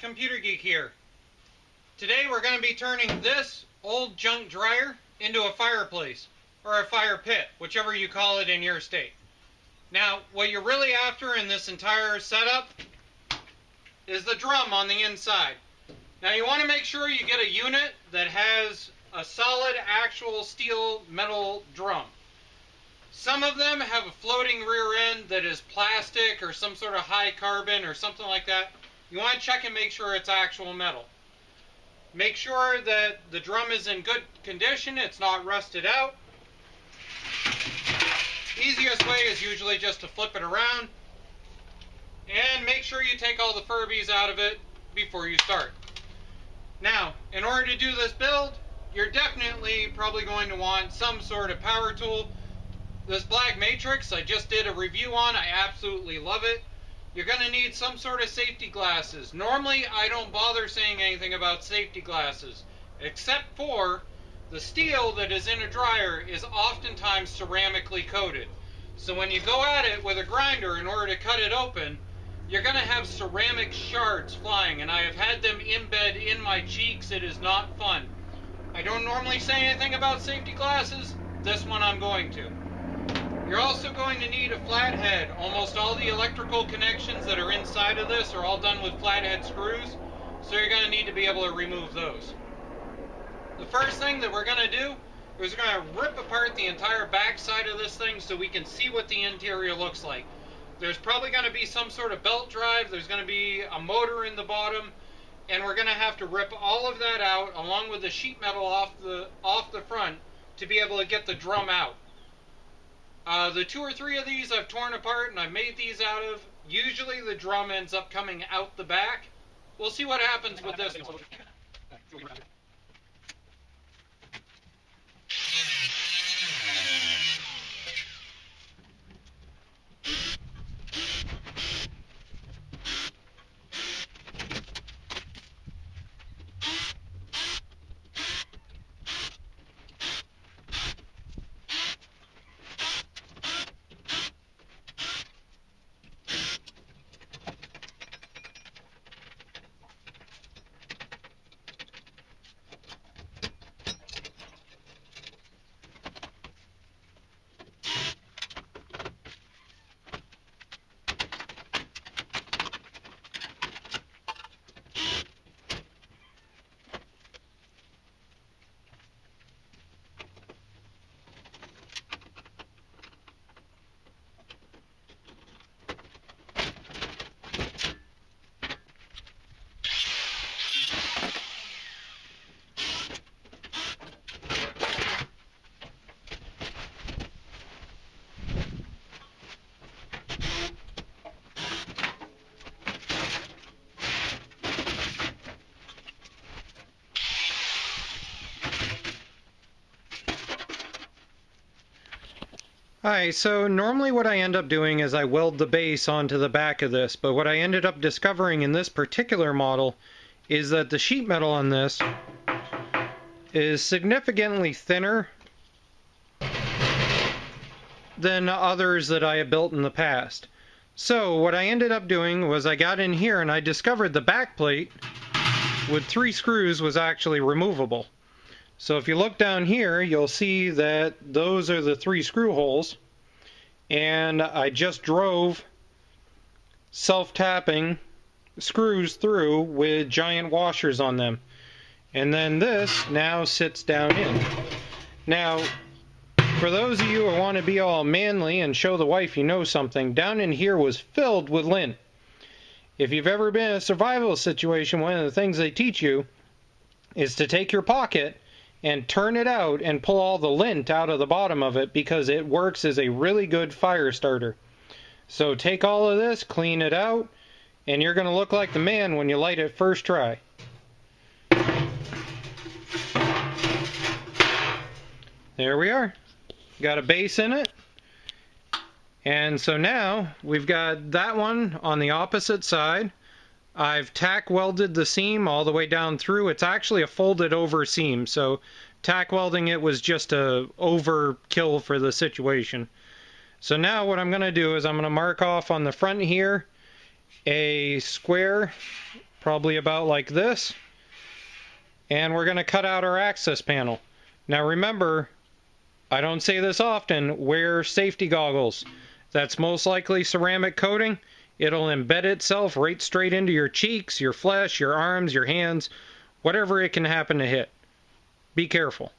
Computer Geek here. Today we're going to be turning this old junk dryer into a fireplace, or a fire pit, whichever you call it in your state. Now, what you're really after in this entire setup is the drum on the inside. Now you want to make sure you get a unit that has a solid actual steel metal drum. Some of them have a floating rear end that is plastic or some sort of high carbon or something like that. You want to check and make sure it's actual metal. Make sure that the drum is in good condition, it's not rusted out. Easiest way is usually just to flip it around. And make sure you take all the Furbies out of it before you start. Now, in order to do this build, you're definitely probably going to want some sort of power tool. This Black Matrix I just did a review on. I absolutely love it. You're going to need some sort of safety glasses. Normally, I don't bother saying anything about safety glasses, except for the steel that is in a dryer is oftentimes ceramically coated. So when you go at it with a grinder in order to cut it open, you're going to have ceramic shards flying, and I have had them embed in my cheeks. It is not fun. I don't normally say anything about safety glasses. This one I'm going to. You're also going to need a flathead. Almost all the electrical connections that are inside of this are all done with flathead screws, so you're going to need to be able to remove those. The first thing that we're going to do is we're going to rip apart the entire back side of this thing so we can see what the interior looks like. There's probably going to be some sort of belt drive, there's going to be a motor in the bottom, and we're going to have to rip all of that out along with the sheet metal off the front to be able to get the drum out. The 2 or 3 of these I've torn apart and I've made these out of. Usually the drum ends up coming out the back. We'll see what happens with this one. Alright, so normally what I end up doing is I weld the base onto the back of this, but what I ended up discovering in this particular model is that the sheet metal on this is significantly thinner than others that I have built in the past. So what I ended up doing was I got in here and I discovered the back plate with 3 screws was actually removable. So if you look down here, you'll see that those are the 3 screw holes, and I just drove self-tapping screws through with giant washers on them. And then this now sits down in. Now, for those of you who want to be all manly and show the wife you know something, down in here was filled with lint. If you've ever been in a survival situation, one of the things they teach you is to take your pocket and turn it out and pull all the lint out of the bottom of it, because it works as a really good fire starter. So take all of this, clean it out, and you're going to look like the man when you light it first try. There we are. Got a base in it. And so now we've got that one on the opposite side. I've tack welded the seam all the way down through. It's actually a folded over seam, so tack welding it was just a overkill for the situation. So now what I'm going to do is I'm going to mark off on the front here a square probably about like this. And we're going to cut out our access panel. Now remember, I don't say this often, wear safety goggles. That's most likely ceramic coating. It'll embed itself right straight into your cheeks, your flesh, your arms, your hands, whatever it can happen to hit. Be careful.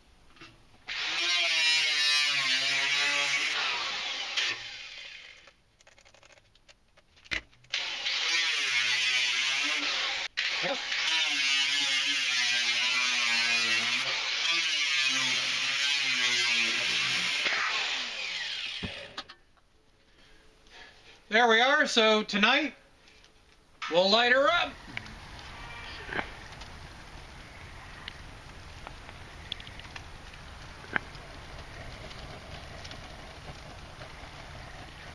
There we are. So tonight, we'll light her up.